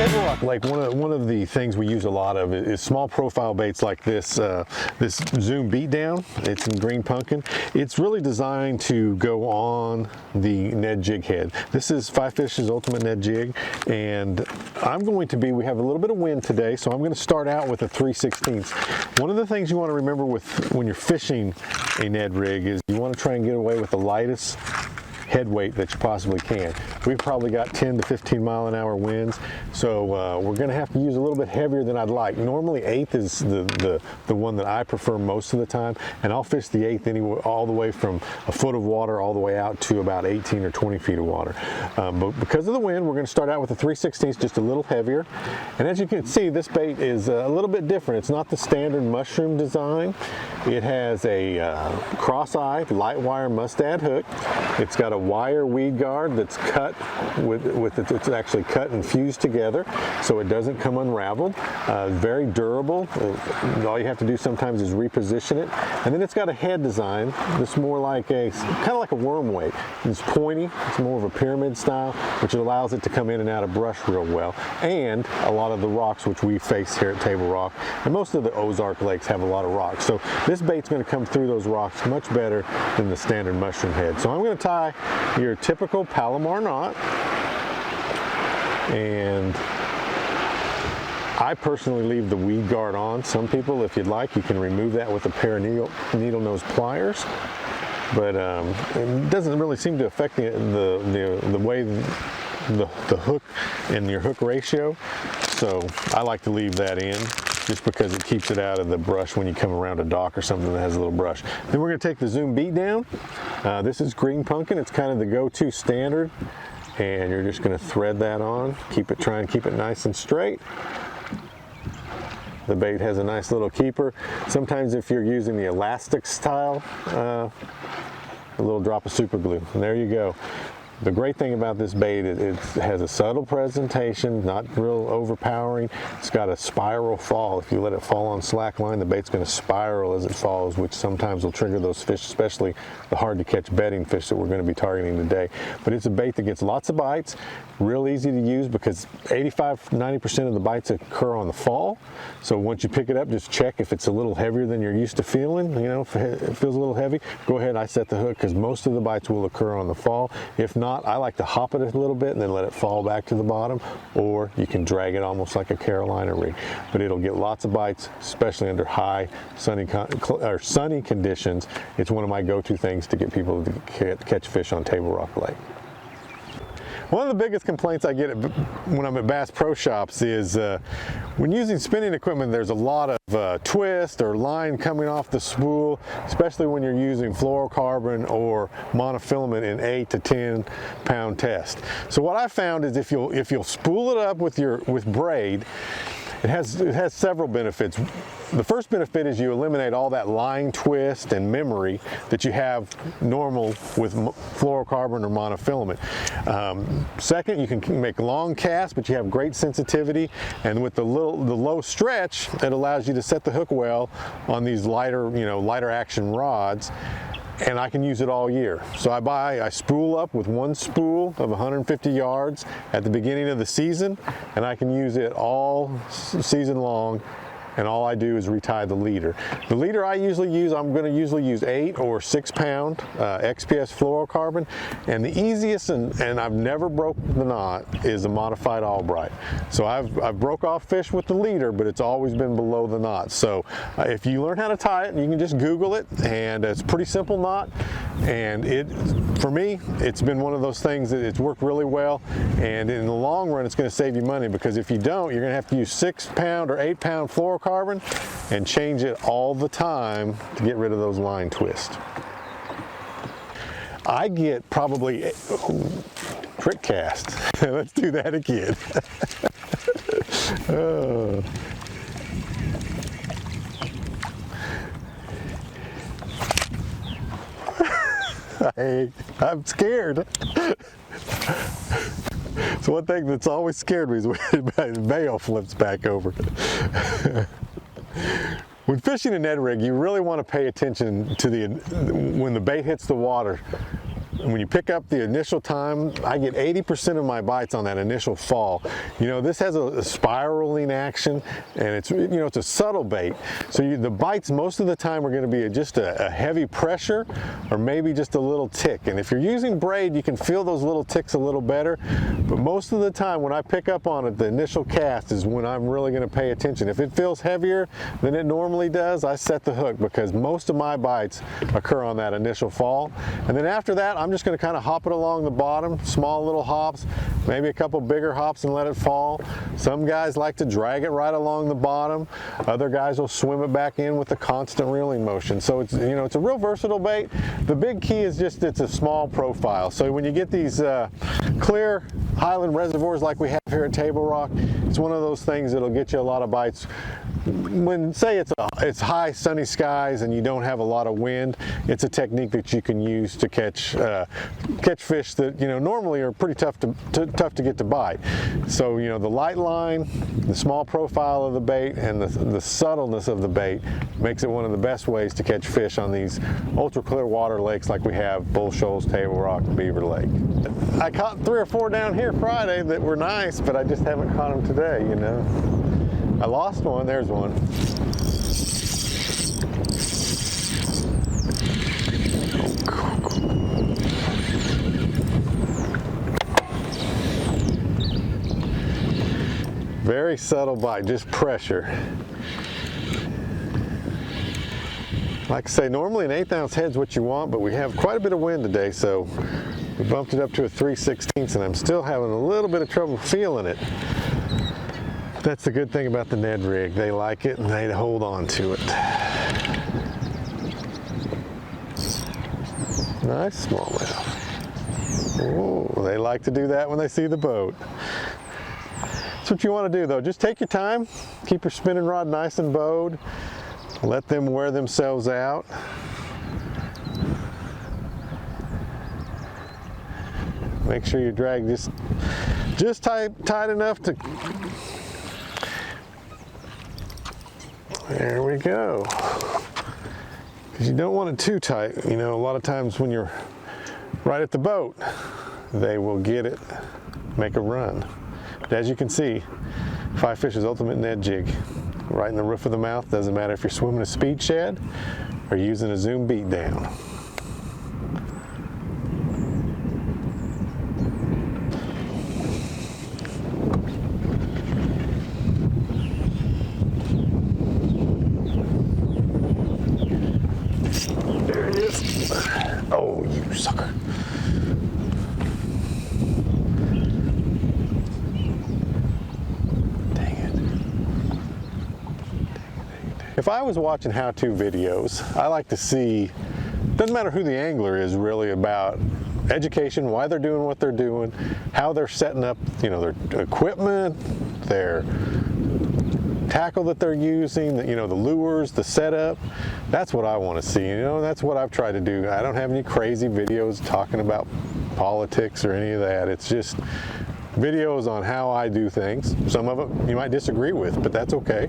Table Rock Lake, one of the things we use a lot of is small profile baits like this, this Zoom Beatdown. It's in green pumpkin. It's really designed to go on the Ned jig head. This is Five Fish's Ultimate Ned Jig, and we have a little bit of wind today, so I'm going to start out with a 3/16. One of the things you want to remember when you're fishing a Ned rig is you want to try and get away with the lightest head weight that you possibly can. We've probably got 10 to 15 mile an hour winds, so we're going to have to use a little bit heavier than I'd like. Normally 1/8 is the one that I prefer most of the time, and I'll fish the 1/8 anyway, all the way from a foot of water all the way out to about 18 or 20 feet of water. But because of the wind, we're going to start out with a 3/16, just a little heavier. And as you can see, this bait is a little bit different. It's not the standard mushroom design. It has a cross-eye light wire mustad hook. It's got a wire weed guard that's cut it's actually cut and fused together so it doesn't come unraveled. Very durable. All you have to do sometimes is reposition it. And then it's got a head design that's more like kind of like a worm weight. It's pointy. It's more of a pyramid style, which allows it to come in and out of brush real well. And a lot of the rocks which we face here at Table Rock, and most of the Ozark lakes have a lot of rocks. So this bait's going to come through those rocks much better than the standard mushroom head. So I'm going to tie your typical Palomar knot, and I personally leave the weed guard on. Some people, if you'd like, you can remove that with a pair of needle nose pliers, but it doesn't really seem to affect the way the hook and your hook ratio, so I like to leave that in just because it keeps it out of the brush when you come around a dock or something that has a little brush. Then we're going to take the Zoom Beatdown. This is green pumpkin. It's kind of the go-to standard, and you're just going to thread that on. Try and keep it nice and straight. The bait has a nice little keeper. Sometimes if you're using the elastic style, a little drop of super glue, and there you go. The great thing about this bait is it has a subtle presentation, not real overpowering. It's got a spiral fall. If you let it fall on slack line, the bait's going to spiral as it falls, which sometimes will trigger those fish, especially the hard to catch bedding fish that we're going to be targeting today. But it's a bait that gets lots of bites, real easy to use because 85–90% of the bites occur on the fall. So once you pick it up, just check if it's a little heavier than you're used to feeling. You know, if it feels a little heavy, go ahead, I set the hook, because most of the bites will occur on the fall. If not, I like to hop it a little bit and then let it fall back to the bottom, or you can drag it almost like a Carolina rig. But it'll get lots of bites, especially under high sunny conditions. It's one of my go-to things to get people to catch fish on Table Rock Lake. One of the biggest complaints I get when I'm at Bass Pro Shops is when using spinning equipment, there's a lot of twist or line coming off the spool, especially when you're using fluorocarbon or monofilament in 8 to 10 pound test. So what I found is if you'll spool it up with braid, it has several benefits. The first benefit is you eliminate all that line twist and memory that you have normal with fluorocarbon or monofilament. Second, you can make long casts, but you have great sensitivity, and with the low stretch, it allows you to set the hook well on these lighter action rods. And I can use it all year. So I spool up with one spool of 150 yards at the beginning of the season, and I can use it all season long, and all I do is retie the leader. The leader I usually use, I'm going to usually use 8 or 6 pound XPS fluorocarbon, and the easiest and I've never broke the knot is a modified Albright. So I've broke off fish with the leader, but it's always been below the knot. So if you learn how to tie it, you can just Google it, and it's a pretty simple knot, and for me, it's been one of those things that it's worked really well, and in the long run, it's going to save you money, because if you don't, you're going to have to use 6 pound or 8 pound fluorocarbon and change it all the time to get rid of those line twists. I get probably trick cast. Let's do that again. I'm scared. So one thing that's always scared me is when the veil flips back over. When fishing a Ned rig, you really want to pay attention to when the bait hits the water. when you pick up the initial time, I get 80% of my bites on that initial fall. You know, this has a spiraling action, and it's, you know, it's a subtle bait. So the bites most of the time are going to be just a heavy pressure, or maybe just a little tick. And if you're using braid, you can feel those little ticks a little better. But most of the time when I pick up on it, the initial cast is when I'm really going to pay attention. If it feels heavier than it normally does, I set the hook, because most of my bites occur on that initial fall. And then after that, I'm just going to kind of hop it along the bottom, small little hops, maybe a couple bigger hops, and let it fall. Some guys like to drag it right along the bottom. Other guys will swim it back in with a constant reeling motion. So it's, you know, it's a real versatile bait. The big key is just it's a small profile. So when you get these clear highland reservoirs like we have here at Table Rock, it's one of those things that'll get you a lot of bites. When, say, it's high sunny skies and you don't have a lot of wind, it's a technique that you can use to catch fish that, you know, normally are pretty tough to get to bite. So, you know, the light line, the small profile of the bait, and the subtleness of the bait makes it one of the best ways to catch fish on these ultra clear water lakes like we have Bull Shoals, Table Rock, Beaver Lake. I caught 3 or 4 down here Friday that were nice, but I just haven't caught them today, you know. I lost one. There's one. Very subtle bite, just pressure. Like I say, normally an 1/8 ounce head's what you want, but we have quite a bit of wind today, so we bumped it up to a 3/16, and I'm still having a little bit of trouble feeling it. That's the good thing about the Ned rig. They like it and they hold on to it. Nice smallmouth. Oh, they like to do that when they see the boat. That's what you want to do though. Just take your time. Keep your spinning rod nice and bowed. Let them wear themselves out. Make sure your drag just tight enough to. There we go. Because you don't want it too tight. You know, a lot of times when you're right at the boat, they will get it, make a run. But as you can see, 5Fish's ultimate Ned jig, right in the roof of the mouth. Doesn't matter if you're swimming a speed shad or using a zoom beat down. Oh, you sucker. Dang it. If I was watching how-to videos, I like to see, doesn't matter who the angler is really, about education, why they're doing what they're doing, how they're setting up, you know, their equipment, their tackle that they're using, you know, the lures, the setup. That's what I want to see, you know. That's what I've tried to do. I don't have any crazy videos talking about politics or any of that. It's just videos on how I do things. Some of them you might disagree with, but that's okay.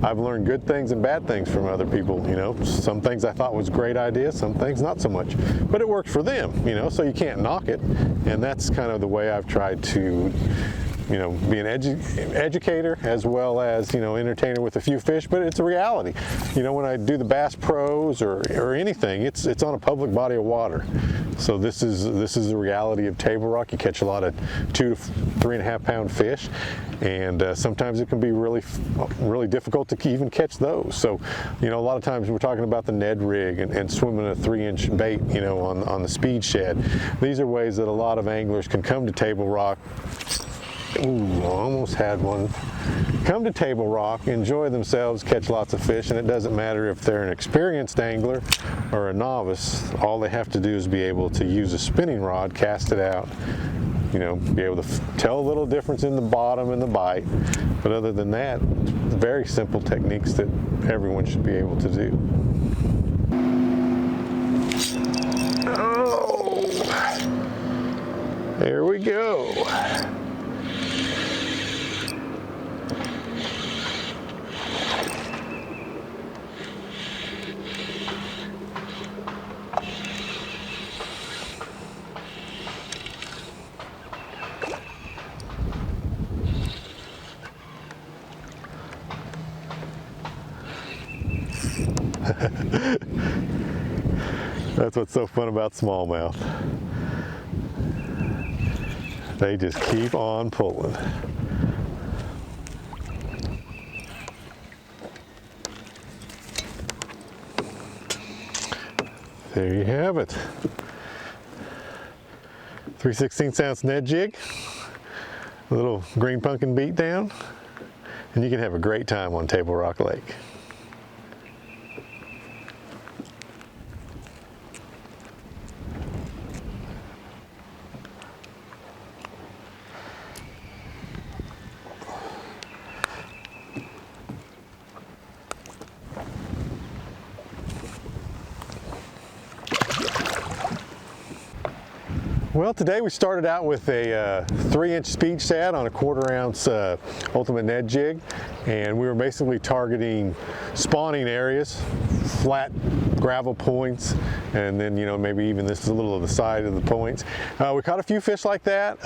I've learned good things and bad things from other people, you know. Some things I thought was a great idea, some things not so much. But it worked for them, you know, so you can't knock it. And that's kind of the way I've tried to, you know, be an educator as well as, you know, entertainer with a few fish, but it's a reality. You know, when I do the Bass Pros or anything, it's on a public body of water. So this is the reality of Table Rock. You catch a lot of 2 to 3.5 pound fish, and sometimes it can be really difficult to even catch those. So, you know, a lot of times we're talking about the Ned rig and swimming a 3-inch bait, you know, on the speed shad. These are ways that a lot of anglers can come to Table Rock. Ooh, almost had one. Come to Table Rock, enjoy themselves, catch lots of fish, and it doesn't matter if they're an experienced angler or a novice. All they have to do is be able to use a spinning rod, cast it out, you know, be able to tell a little difference in the bottom and the bite. But other than that, very simple techniques that everyone should be able to do. Oh, there we go. That's what's so fun about smallmouth. They just keep on pulling. There you have it. 3/16 ounce Ned jig, a little green pumpkin beat down, and you can have a great time on Table Rock Lake. Well, today we started out with a 3-inch speed shad on a 1/4 ounce Ultimate Ned jig, and we were basically targeting spawning areas, flat gravel points, and then, you know, maybe even this is a little of the side of the points. We caught a few fish like that.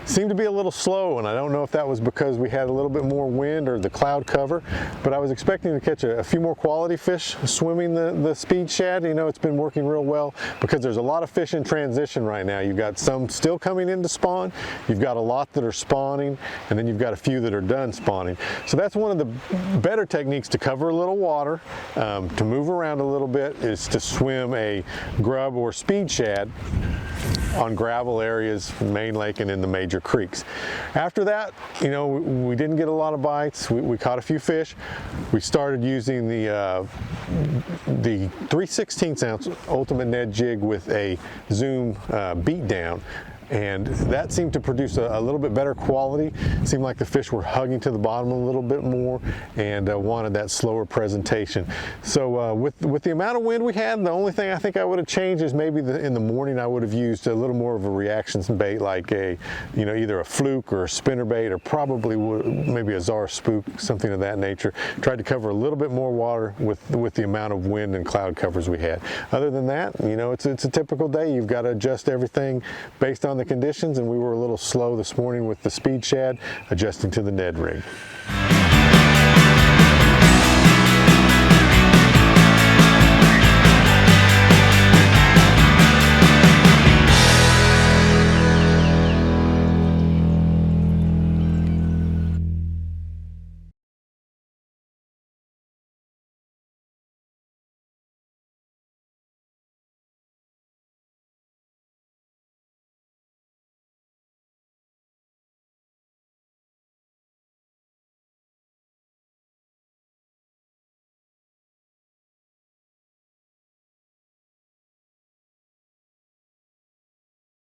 Seemed to be a little slow, and I don't know if that was because we had a little bit more wind or the cloud cover, but I was expecting to catch a few more quality fish swimming the speed shad. You know, it's been working real well because there's a lot of fish in transition right now. You've got some still coming in to spawn, you've got a lot that are spawning, and then you've got a few that are done spawning. So that's one of the better techniques to cover a little water, to move around a little bit, is to swim a grub or speed shad on gravel areas, Main Lake and in the major creeks. After that, you know, we didn't get a lot of bites. We caught a few fish. We started using the 3/16 ounce Ultimate Ned jig with a zoom beat down, and that seemed to produce a little bit better quality. It seemed like the fish were hugging to the bottom a little bit more and wanted that slower presentation. So with the amount of wind we had, the only thing I think I would have changed is maybe in the morning I would have used a little more of a reaction bait, like either a fluke or a spinner bait, or probably maybe a Czar spook, something of that nature. Tried to cover a little bit more water with the amount of wind and cloud covers we had. Other than that, you know, it's a typical day. You've got to adjust everything based on the conditions, and we were a little slow this morning with the speed shad, adjusting to the Ned rig.